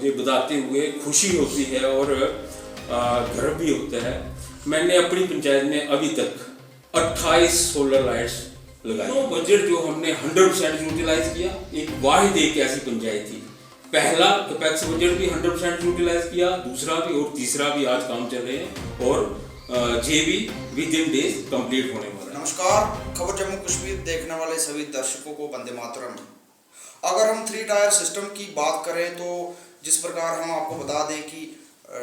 मुझे बताते हुए खुशी होती है और गर्व भी होता है। मैंने अपनी पंचायत में अभी तक 28 सोलर लाइट्स लगाई। तो बजट जो हमने 100% यूटिलाइज किया, एक वाहिद एक ऐसी पंचायत थी। पहला कैपेक्स बजट भी 100% यूटिलाइज किया, दूसरा भी और तीसरा भी आज काम चल रहे हैं और जे भी विद इन डेज कंप्लीट होने वाला है। नमस्कार, खबर जम्मू कश्मीर देखने वाले सभी दर्शकों को वंदे मातरम। अगर हम 3 टायर सिस्टम की बात करें तो जिस प्रकार हम आपको बता दें कि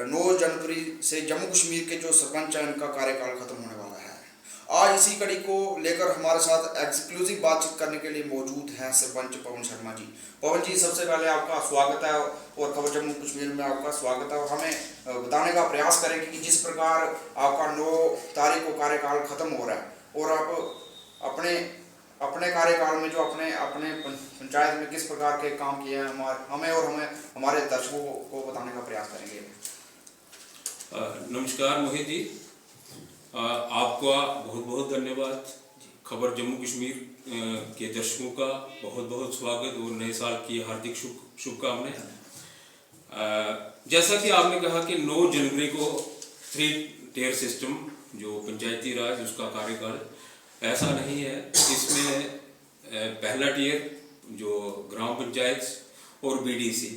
9 जनवरी से जम्मू कश्मीर के जो सरपंच हैं उनका कार्यकाल खत्म होने वाला है। आज इसी कड़ी को लेकर हमारे साथ एक्सक्लूसिव बातचीत करने के लिए मौजूद हैं सरपंच पवन शर्मा जी। पवन जी, सबसे पहले आपका स्वागत है और खबर जम्मू कश्मीर में आपका स्वागत है। और हमें बताने का प्रयास करें कि जिस प्रकार आपका 9 तारीख को कार्यकाल खत्म हो रहा है और आप अपने कार्यकाल में जो अपने पंचायत में किस प्रकार के काम किए हैं हमें हमारे दर्शकों को बताने का प्रयास करेंगे। नमस्कार मोहित जी, आपका बहुत बहुत धन्यवाद। खबर जम्मू कश्मीर के दर्शकों का बहुत बहुत स्वागत और नए साल की हार्दिक शुभकामनाएं। जैसा कि आपने कहा कि 9 जनवरी को 3 टियर सिस्टम जो पंचायती राज उसका कार्यकाल, ऐसा नहीं है। इसमें पहला टियर जो ग्राम पंचायत और बीडीसी,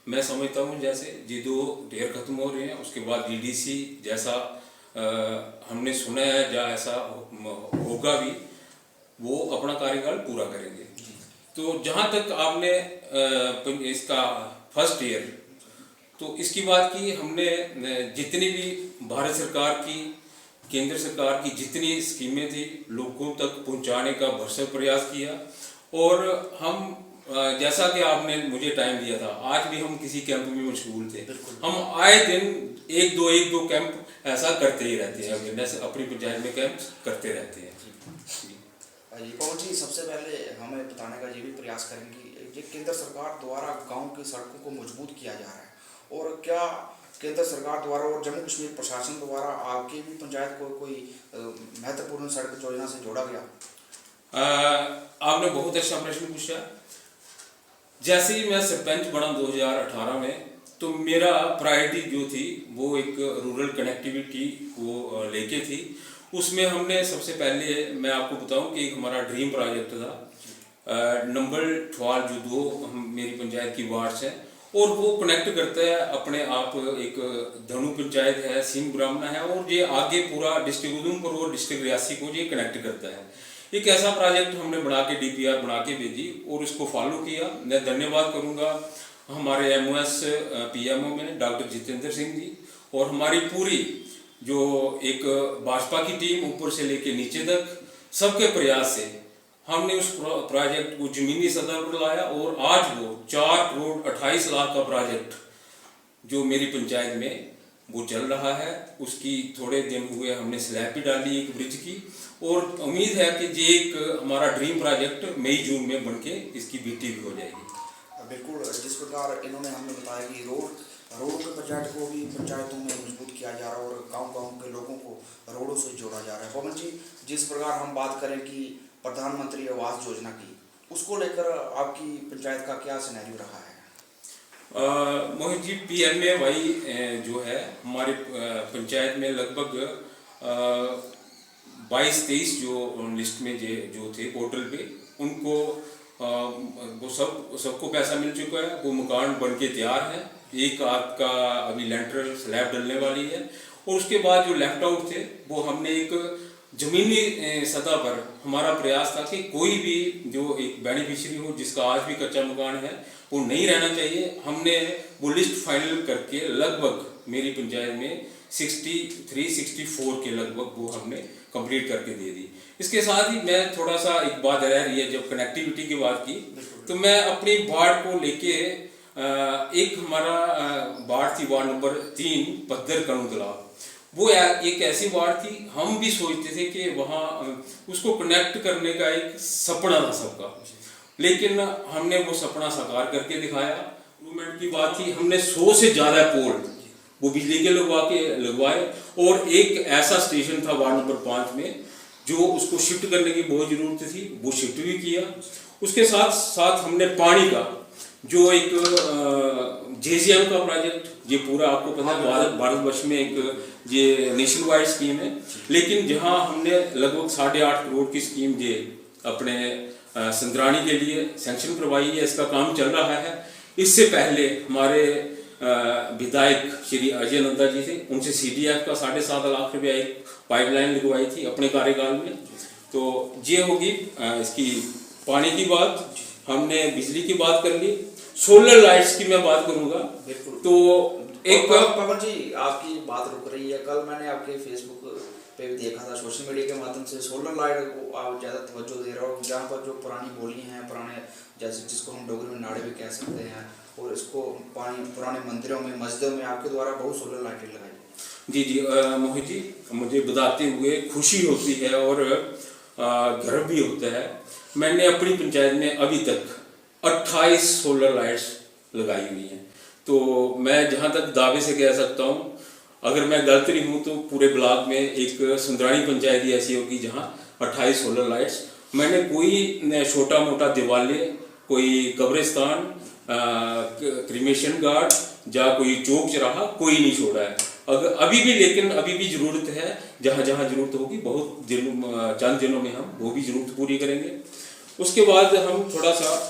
मैं समझता हूँ जैसे ये 2 टियर खत्म हो रहे हैं, उसके बाद डीडीसी जैसा हमने सुना है या ऐसा होगा भी, वो अपना कार्यकाल पूरा करेंगे। तो जहाँ तक आपने इसका फर्स्ट ईयर, तो इसकी बात की, हमने जितनी भी भारत सरकार की, केंद्र सरकार की जितनी स्कीमें थी लोगों तक पहुँचाने का भरसक प्रयास किया। और हम जैसा कि आपने मुझे टाइम दिया था, आज भी हम किसी कैंप में मशगूल थे। हम आए दिन एक दो कैंप ऐसा करते ही रहते हैं, अवेयरनेस अपनी पंचायत में कैंप करते रहते हैं। पवन जी, सबसे पहले हमें बताने का ये भी प्रयास करेंगे कि केंद्र सरकार द्वारा गांव की सड़कों को मजबूत किया जा रहा है, और क्या केंद्र सरकार द्वारा और जम्मू कश्मीर प्रशासन द्वारा आपकी भी पंचायत को कोई महत्वपूर्ण सड़क योजना से जोड़ा गया? आपने बहुत अच्छा प्रश्न पूछा। जैसे ही मैं सरपंच बना 2018 में, तो मेरा प्रायोरिटी जो थी वो एक रूरल कनेक्टिविटी को लेके थी। उसमें हमने सबसे पहले, मैं आपको बताऊं कि एक हमारा ड्रीम प्रोजेक्ट था नंबर 12 जो 2 मेरी पंचायत की वार्ड्स हैं, और वो कनेक्ट करता है अपने आप, एक धनु पंचायत है, सीम ब्राह्मणा है, और ये आगे पूरा डिस्ट्रिक्ट उधमपुर और डिस्ट्रिक्ट रियासी को ये कनेक्ट करता है। एक ऐसा प्रोजेक्ट हमने बना के डीपीआर बना के भेजी और उसको फॉलो किया। मैं धन्यवाद करूंगा हमारे एमओएस पीएमओ में डॉक्टर जितेंद्र सिंह जी, और हमारी पूरी जो एक भाजपा की टीम ऊपर से लेके नीचे तक, सबके प्रयास से हमने उस प्रोजेक्ट को जमीनी सतह पर लाया। और आज वो 4 करोड़ 28 लाख का प्रोजेक्ट जो मेरी पंचायत में वो चल रहा है, उसकी थोड़े दिन हुए हमने स्लैब भी डाली एक ब्रिज की, और उम्मीद है कि ये एक हमारा ड्रीम प्रोजेक्ट मई जून में बनके इसकी बीटी भी हो जाएगी। बिल्कुल, जिस प्रकार इन्होंने हमें बताया कि रोडों के प्रोजेक्ट को भी पंचायतों में मजबूत किया जा रहा है और गांव के लोगों को रोडों से जोड़ा जा रहा है। पवन जी, जिस प्रकार हम बात करें कि प्रधानमंत्री आवास योजना की, उसको लेकर आपकी पंचायत का क्या सिनेरियो रहा है? मोहित जी, PMAY जो है हमारे पंचायत में लगभग 22-23 जो लिस्ट में जो थे पोर्टल पे, उनको वो सबको पैसा मिल चुका है। वो मकान बन के तैयार है। एक आपका अभी लेंटर स्लैब डलने वाली है, और उसके बाद जो लेफ्ट आउट थे वो हमने एक जमीनी सतह पर, हमारा प्रयास था कि कोई भी जो एक बेनिफिशियरी हो जिसका आज भी कच्चा मकान है वो नहीं रहना चाहिए। हमने वो लिस्ट फाइनल करके लगभग मेरी पंचायत में 63-64 के लगभग वो हमने कंप्लीट करके दे दी। इसके साथ ही मैं थोड़ा सा, एक बात रह रही है, जब कनेक्टिविटी की बात की, तो मैं अपनी वार्ड को लेके, एक हमारा वार्ड थी, वार्ड नंबर 3 पद्दर कणु तालाब, वो एक ऐसी वार्ड थी, हम भी सोचते थे कि वहाँ उसको कनेक्ट करने का एक सपना था सबका, लेकिन हमने वो सपना साकार करके दिखाया। इम्प्रूवमेंट की बात थी, हमने 100 से ज़्यादा पोल वो बिजली के लगवाए, और एक ऐसा स्टेशन था वार्ड नंबर 5 में जो उसको शिफ्ट करने की बहुत ज़रूरत थी, वो शिफ्ट भी किया। उसके साथ साथ हमने पानी का जो एक जेजीएम का प्रोजेक्ट ये पूरा आपको पता है भारतवर्ष में एक ये नेशन वाइड स्कीम है, लेकिन जहां हमने लगभग 8.5 करोड़ की स्कीम ये अपने संद्राणी के लिए सैंक्शन करवाई है, इसका काम चल रहा है। इससे पहले हमारे विधायक श्री अजय नंदा जी थे, उनसे CDF का 7.5 लाख रुपया एक पाइपलाइन लगवाई थी अपने कार्यकाल में। तो ये होगी इसकी पानी की बात, हमने बिजली की बात कर ली, सोलर लाइट्स की मैं बात करूंगा। बिल्कुल। तो एक पवन जी आपकी बात रुक रही है, कल मैंने आपके फेसबुक पे भी देखा था, सोशल मीडिया के माध्यम से सोलर लाइट को आप ज़्यादा तवज्जो दे रहे हो, जहाँ पर जो पुरानी बोली हैं, पुराने जैसे जिसको हम डोगरी में नाड़े भी कह सकते हैं, और इसको पुराने मंदिरों में मस्जिदों में आपके द्वारा बहुत सोलर लाइटें लगाई। जी मोहित जी, मुझे बताते हुए खुशी होती है और गर्व भी होता है। मैंने अपनी पंचायत में अभी तक 28 सोलर लाइट्स लगाई हुई हैं। तो मैं जहाँ तक दावे से कह सकता हूँ, अगर मैं गलत नहीं हूँ तो पूरे ब्लॉक में एक संद्राणी पंचायत ही ऐसी होगी जहाँ 28 सोलर लाइट्स। मैंने कोई छोटा मोटा दिवाले, कोई कब्रिस्तान, क्रिमेशन गार्ड या कोई चौक चौराहा कोई नहीं छोड़ा है। अगर अभी भी, लेकिन अभी भी ज़रूरत है, जहाँ जहाँ ज़रूरत होगी बहुत चंद दिनों में हम वो भी ज़रूरत पूरी करेंगे। उसके बाद हम थोड़ा सा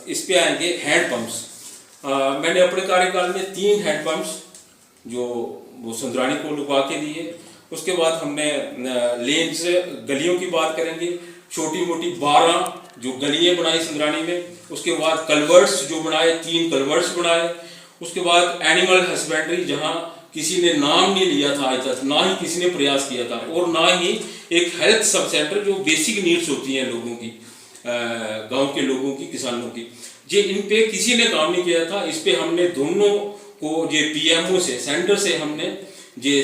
इस पे आएंगे हैंड पंप्स। मैंने अपने कार्यकाल में 3 हैंड पंप्स जो वो संद्राणी को लगवा के दिए। उसके बाद हमने लेन्स, गलियों की बात करेंगे, छोटी मोटी 12 जो गलियाँ बनाई संद्राणी में। उसके बाद कलवर्ट्स जो बनाए, 3 कलवर्ट्स बनाए। उसके बाद एनिमल हस्बेंड्री, जहाँ किसी ने नाम नहीं लिया था आज तक, ना ही किसी ने प्रयास किया था, और ना ही एक हेल्थ सब सेंटर जो बेसिक नीड्स होती हैं लोगों की, गांव के लोगों की, किसानों की, ये इन पे किसी ने काम नहीं किया था। इस पे हमने दोनों को ये PMO से, सेंटर से हमने ये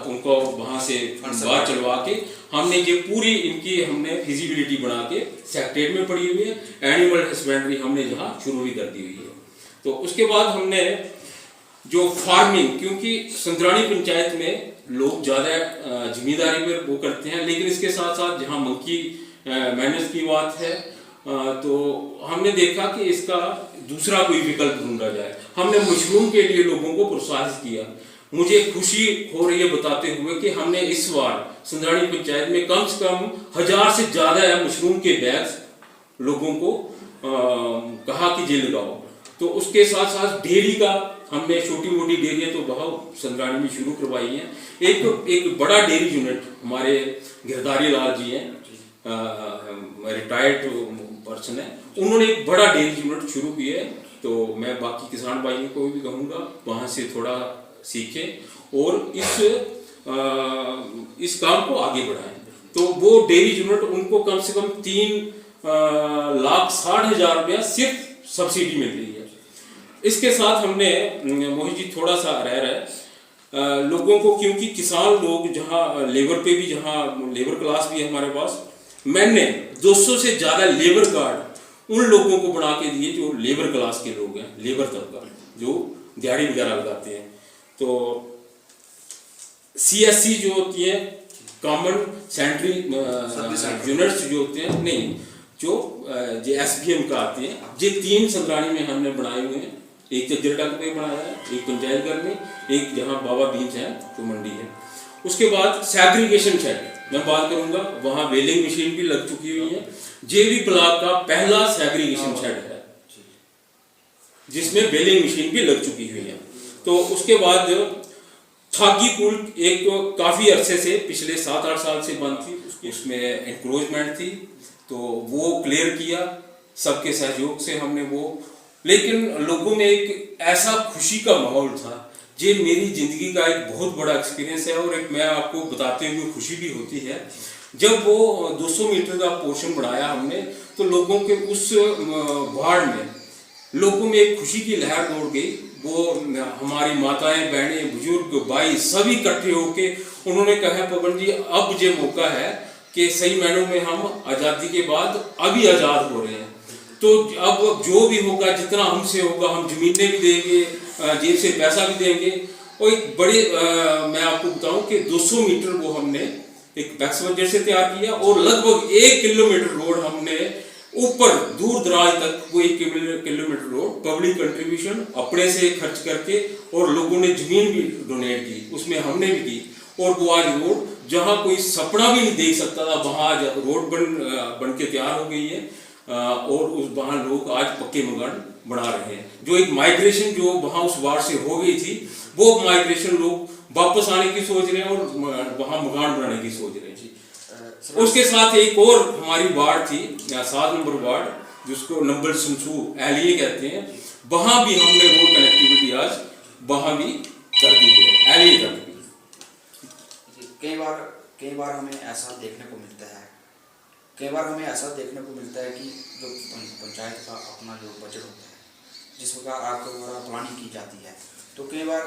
उनको वहाँ से बाहर चलवा के हमने ये पूरी इनकी हमने फिजिबिलिटी बना के सेक्रेटरीट में पड़ी हुई है। एनिमल हस्बेंड्री हमने जहाँ शुरू भी कर दी हुई है। तो उसके बाद हमने जो फार्मिंग, क्योंकि संद्राणी पंचायत में लोग ज़्यादा जिम्मेदारी पर वो करते हैं, लेकिन इसके साथ साथ जहाँ मंकी मैनेज की बात है, तो हमने देखा कि इसका दूसरा कोई विकल्प ढूंढा जाए। हमने मशरूम के लिए लोगों को प्रोत्साहित किया। मुझे खुशी हो रही है बताते हुए कि हमने इस बार संद्राणी पंचायत में कम से कम 1000 से ज़्यादा मशरूम के बैग्स लोगों को कहा कि ये लगाओ। तो उसके साथ साथ डेयरी का हमने छोटी मोटी डेयरियाँ तो बहुत संद्राणी में शुरू करवाई हैं। एक बड़ा डेयरी यूनिट हमारे गिरधारी लाल जी हैं, रिटायर्ड पर्सन है, उन्होंने एक बड़ा डेयरी यूनिट शुरू किया है। तो मैं बाकी किसान भाइयों को भी कहूँगा वहाँ से थोड़ा सीखें और इस काम को आगे बढ़ाएं। तो वो डेयरी यूनिट उनको कम से कम 3,60,000 रुपया सिर्फ सब्सिडी मिल रही है। इसके साथ हमने मोहित जी थोड़ा सा रह रहा है लोगों को, क्योंकि किसान लोग जहाँ लेबर पे भी, जहाँ लेबर क्लास भी है हमारे पास, मैंने 200 से ज़्यादा लेबर कार्ड उन लोगों को बना के दिए जो लेबर क्लास के लोग हैं, लेबर तबका जो दिहाड़ी वगैरह लगाते हैं। तो CSC जो होती है, कॉमन सेंट्री यूनिट्स जो होते हैं, नहीं जो SBM का आते हैं, ये 3 संद्राणी में हमने बनाए हुए हैं। एक जगरटक पे बनाया है, एक पंचायत घर में, एक जहाँ बाबा बीच है तो मंडी है। उसके बाद सैग्रीगेशन शेड मैं बात करूंगा, वहाँ वेलिंग मशीन भी लग चुकी हुई है। JV ब्लॉक का पहला सैग्रीगेशन शेड है जिसमें वेलिंग मशीन भी लग चुकी हुई है। तो उसके बाद थागी पुल एक काफ़ी अरसे से, पिछले 7-8 साल से बंद थी, उसमें इंक्रोचमेंट थी, तो वो क्लियर किया सबके सहयोग से हमने वो। लेकिन लोगों में एक ऐसा खुशी का माहौल था, ये मेरी ज़िंदगी का एक बहुत बड़ा एक्सपीरियंस है और एक मैं आपको बताते हुए खुशी भी होती है। जब वो 200 मीटर का पोर्शन बढ़ाया हमने, तो लोगों के उस वार्ड में लोगों में एक खुशी की लहर दौड़ गई। वो हमारी माताएं, बहनें, बुजुर्ग, भाई सभी इकट्ठे होके उन्होंने कहा, पवन जी अब ये मौका है कि सही मायनों में हम आज़ादी के बाद अभी आज़ाद हो रहे हैं, तो अब जो भी होगा, जितना हमसे होगा, हम जमीनें भी देंगे, जेब से पैसा भी देंगे। और एक बड़े मैं आपको बताऊं कि 200 मीटर वो हमने एक बैक्स बजट से तैयार किया और लगभग 1 किलोमीटर रोड हमने ऊपर दूर दराज तक वो 1 किलोमीटर रोड पब्लिक कंट्रीब्यूशन अपने से खर्च करके, और लोगों ने जमीन भी डोनेट की, उसमें हमने भी की, और वो आज रोड जहाँ कोई सपना भी नहीं देख सकता था वहाँ आज रोड बन के तैयार हो गई है। और उस वहाँ लोग आज पक्के मकान बना रहे हैं। जो एक माइग्रेशन जो वहाँ उस वार्ड से हो गई थी, वो माइग्रेशन लोग वापस आने की सोच रहे हैं और वहाँ मकान बनाने की सोच रहे हैं जी। उसके साथ एक और हमारी वार्ड थी 7 नंबर वार्ड, जिसको नंबर संसू एलिए कहते हैं, वहाँ भी हमने रोड कनेक्टिविटी आज वहाँ भी कर दी है, एलिए तक भी। कई बार हमें ऐसा देखने को मिलता है कि जो पंचायत का अपना जो बजट होता है, जिस प्रकार आपके द्वारा प्लानिंग की जाती है, तो कई बार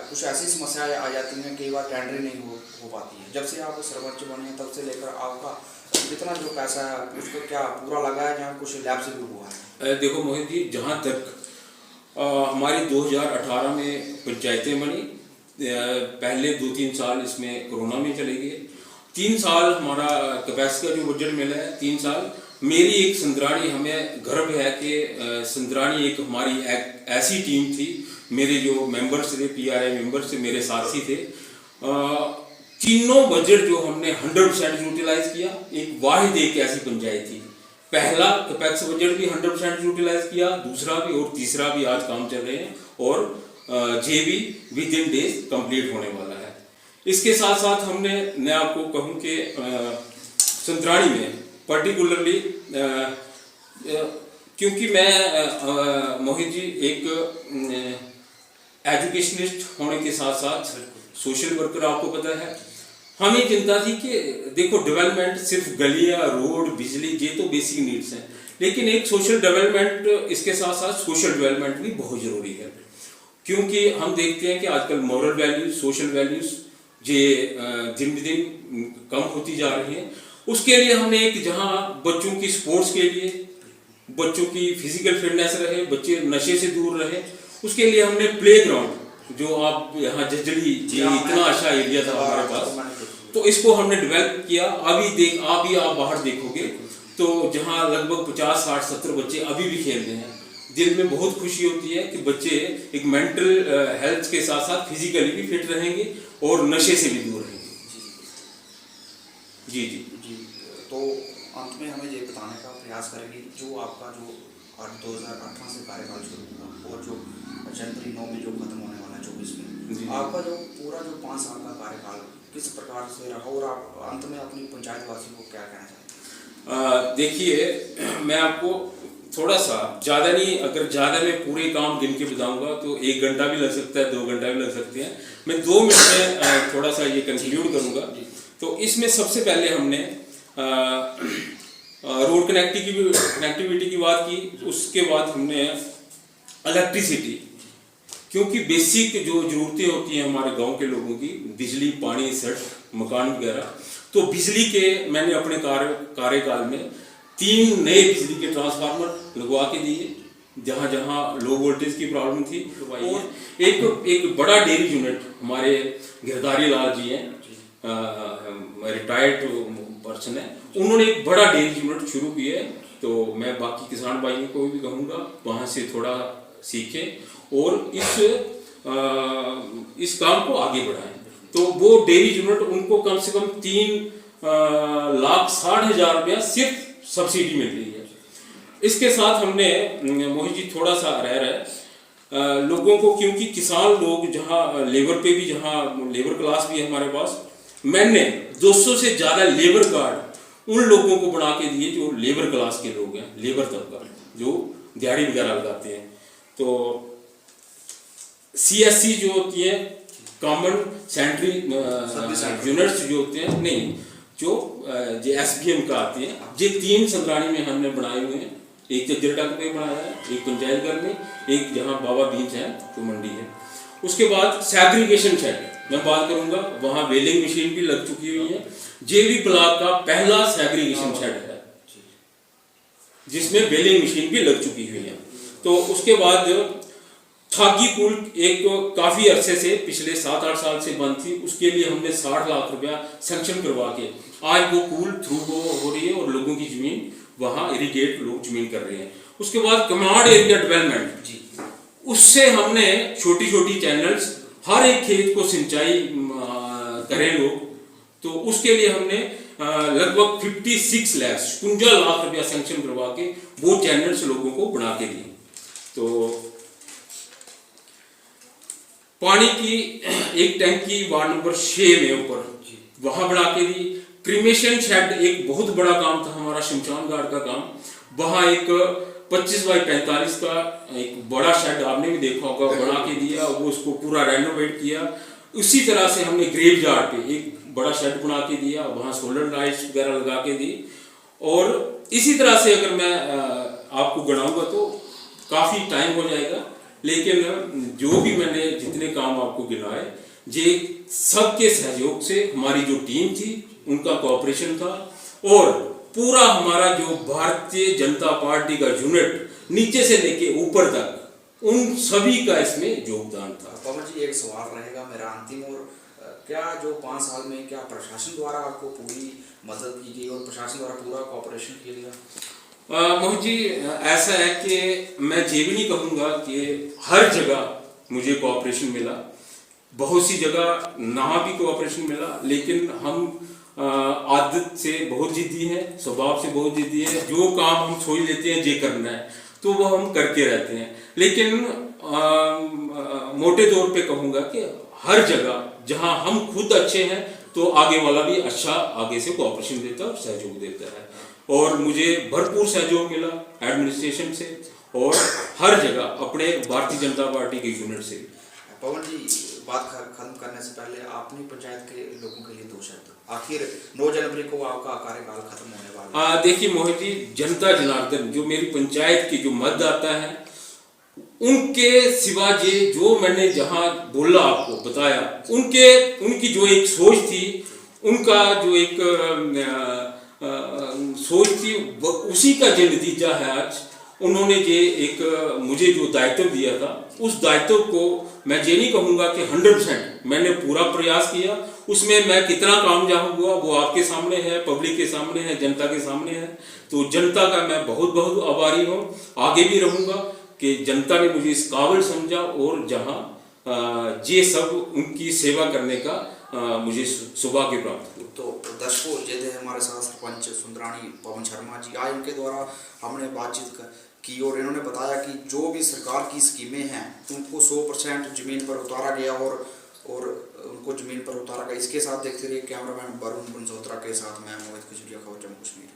कुछ ऐसी समस्याएं आ जाती हैं, कई बार टेंडरिंग नहीं हो पाती है। जब से आप सरपंच बने हैं तब से लेकर आपका कितना जो पैसा है उसको क्या पूरा लगा है, जहाँ कुछ लैब से भी हुआ है? देखो मोहित जी, जहाँ तक हमारी 2018 में पंचायतें बनी, पहले 2-3 साल इसमें कोरोना में चले गए, 3 साल हमारा कैपेसिटी का जो बजट मिला है 3 साल। मेरी एक संद्राणी, हमें गर्व है कि संद्राणी एक हमारी ऐसी टीम थी, मेरे जो मेंबर्स थे, PRI मेंबर्स थे, मेरे साथी थे, तीनों बजट जो हमने 100% यूटिलाइज किया। एक वाहिद एक ऐसी पंचायत थी, पहला कैपेक्स बजट भी 100% यूटिलाइज किया, दूसरा भी और तीसरा भी आज काम चल रहे हैं, और जे भी विद इन डेज कंप्लीट होने वाला है। इसके साथ साथ हमने, मैं आपको कहूँ कि संतराणी में पर्टिकुलरली, क्योंकि मैं मोहित जी एक एजुकेशनिस्ट होने के साथ साथ सोशल वर्कर, आपको पता है, हमें चिंता थी कि देखो डेवलपमेंट सिर्फ गलियां, रोड, बिजली, ये तो बेसिक नीड्स हैं, लेकिन एक सोशल डेवलपमेंट, इसके साथ साथ सोशल डेवलपमेंट भी बहुत जरूरी है, क्योंकि हम देखते हैं कि आजकल मॉरल वैल्यूज, सोशल वैल्यूज ये दिन ब दिन कम होती जा रही हैं। उसके लिए हमने एक, जहां बच्चों की स्पोर्ट्स के लिए, बच्चों की फिजिकल फिटनेस रहे, बच्चे नशे से दूर रहे, उसके लिए हमने प्ले ग्राउंड, जो आप यहाँ जजड़ी, ये इतना अच्छा एरिया था हमारे पास, तो इसको हमने डेवलप किया। अभी आप बाहर देखोगे तो जहाँ लगभग 50, 60, 70 बच्चे अभी भी खेल रहे हैं। दिल में बहुत खुशी होती है कि बच्चे एक मेंटल हेल्थ के साथ साथ फिजिकली भी फिट रहेंगे और नशे से भी दूर रहेंगे। जी जी जी। तो अंत में हमें ये बताने का प्रयास करेंगे, जो आपका जो 2018 से कार्यकाल शुरू हुआ और जो जनवरी 9 में जो खत्म होने वाला है 24 में, आपका जो पूरा जो 5 साल का कार्यकाल किस प्रकार से रहा, और आप अंत में अपनी पंचायत वासियों को क्या कहना चाहते हैं? देखिए, मैं आपको थोड़ा सा, ज़्यादा नहीं, अगर ज़्यादा मैं पूरे काम गिन के बताऊंगा तो 1 घंटा भी लग सकता है, 2 घंटा भी लग सकते हैं। मैं 2 मिनट में थोड़ा सा ये कंक्लूड करूंगा। तो इसमें सबसे पहले हमने रोड कनेक्टिविटी की बात की, उसके बाद हमने इलेक्ट्रिसिटी, क्योंकि बेसिक जो जरूरतें होती हैं हमारे गांव के लोगों की, बिजली, पानी, सड़क, मकान वगैरह, तो बिजली के मैंने अपने कार्यकाल में 3 नए बिजली के ट्रांसफार्मर लगवा के दिए, जहाँ जहाँ लो वोल्टेज की प्रॉब्लम थी। और एक बड़ा डेयरी यूनिट हमारे गिरधारी लाल जी हैं, रिटायर्ड पर्सन है, उन्होंने एक बड़ा डेयरी यूनिट शुरू किया है। तो मैं बाकी किसान भाइयों को भी कहूँगा वहाँ से थोड़ा सीखें और इस काम को आगे बढ़ाएं। तो वो डेयरी यूनिट, उनको कम से कम 3,60,000 रुपया सिर्फ सब्सिडी मिल रही है। इसके साथ हमने, मोहित जी थोड़ा सा रह रहा है लोगों को, क्योंकि किसान लोग जहाँ लेबर पे भी, जहाँ लेबर क्लास भी है हमारे पास, मैंने 200 से ज़्यादा लेबर कार्ड उन लोगों को बना के दिए जो लेबर क्लास के लोग हैं, लेबर तबका, जो दिहाड़ी वगैरह लगाते हैं। तो CSC जो होती है, कॉमन सेंट्री यूनिट्स जो होते हैं, नहीं, जो SBM का आते हैं, ये 3 संतराणी में हमने बनाए हुए हैं। एक जजरटा में बनाया है, एक पंचायत घर में, एक जहाँ बाबा बीच है जो मंडी है। उसके बाद सैग्रीगेशन शेड मैं बात करूंगा, वहाँ वेलिंग मशीन भी लग चुकी हुई है। JV ब्लॉक का पहला सैग्रीगेशन शेड है जिसमें वेलिंग मशीन भी लग चुकी हुई है। तो उसके बाद छागी पुल, एक काफी अरसे से, पिछले 7-8 साल से बंद थी, उसके लिए हमने 60 लाख रुपया सैंक्शन करवा के आज वो पुल थ्रू हो रही है और लोगों की जमीन वहाँ इरिगेट लोग जमीन कर रहे हैं। उसके बाद कमांड एरिया डेवलपमेंट जी, उससे हमने छोटी छोटी चैनल्स हर एक खेत को सिंचाई करें लोग, तो उसके लिए हमने लगभग 56 लाख 56 लाख रुपया सैंक्शन करवा के वो चैनल्स लोगों को बना के दिए। तो पानी की एक टैंकी वार्ड नंबर 6 में ऊपर वहां बना के दी। क्रीमेशन शेड एक बहुत बड़ा काम था हमारा, शमशान घाट का काम। वहां एक 25 बाई 45 का एक बड़ा शेड आपने भी देखा होगा, बना के दिया, वो उसको पूरा रेनोवेट किया। उसी तरह से हमने ग्रेव यार्ड पे एक बड़ा शेड बना के दिया, वहाँ सोलर लाइट्स वगैरह लगा के दी। और इसी तरह से अगर मैं आपको गिनाऊंगा तो काफ़ी टाइम हो जाएगा, लेकिन जो भी मैंने जितने काम आपको गिनाए ये सबके सहयोग से हमारी जो टीम थी उनका कोऑपरेशन था, और पूरा हमारा जो भारतीय जनता पार्टी का यूनिट नीचे से लेके ऊपर तक उन सभी का इसमें योगदान था। पवन जी, एक सवाल रहेगा मेरा अंतिम, और क्या जो 5 साल में क्या प्रशासन द्वारा आपको पूरी मदद की गई और प्रशासन द्वारा पूरा कोऑपरेशन किया गया? मोहित जी, ऐसा है कि मैं ये भी नहीं कहूँगा कि हर जगह मुझे कोऑपरेशन मिला, बहुत सी जगह ना भी कोऑपरेशन मिला, लेकिन हम आदत से बहुत जिद्दी है, स्वभाव से बहुत जिद्दी है। जो काम हम सोच लेते हैं ये करना है तो वो हम करके रहते हैं। लेकिन मोटे तौर पे कहूँगा कि हर जगह जहाँ हम खुद अच्छे हैं तो आगे वाला भी अच्छा आगे से कोऑपरेशन देता है और सहयोग देता है, और मुझे भरपूर सहयोग मिला एडमिनिस्ट्रेशन से और हर जगह अपने भारतीय जनता पार्टी के यूनिट से। पवन जी, बात खत्म करने से पहले अपनी पंचायत के लोगों के लिए 2 शब्द। आखिर 9 जनवरी को आपका कार्यकाल खत्म होने वाला है। देखिए मोहित जी, जनता जनार्दन जो मेरी पंचायत की जो मतदाता है उनके सिवा ये जो मैंने जहां बोला आपको बताया, उनकी जो एक सोच थी, उनका जो एक सोच थी, उसी का जो नतीजा है आज। उन्होंने ये एक मुझे जो दायित्व दिया था, उस दायित्व को मैं ये नहीं कहूँगा कि 100% मैंने पूरा प्रयास किया। उसमें मैं कितना कामयाब हुआ वो आपके सामने है, पब्लिक के सामने है, जनता के सामने है। तो जनता का मैं बहुत बहुत आभारी हूँ, आगे भी रहूँगा कि जनता ने मुझे इस काबिल समझा, और जहाँ ये सब उनकी सेवा करने का मुझे सौभाग्य प्राप्त हुआ। तो दर्शकों, ये थे हमारे साथ सरपंच सुंदरानी पवन शर्मा जी। आज उनके द्वारा हमने बातचीत की और इन्होंने बताया कि जो भी सरकार की स्कीमें हैं उनको 100% जमीन पर उतारा गया और उनको जमीन पर उतारा गया। इसके साथ देखते रहिए कैमरामैन वरुण बनसोत्रा के साथ मैं मोहित खजुरिया, खबर जम्मू कश्मीर।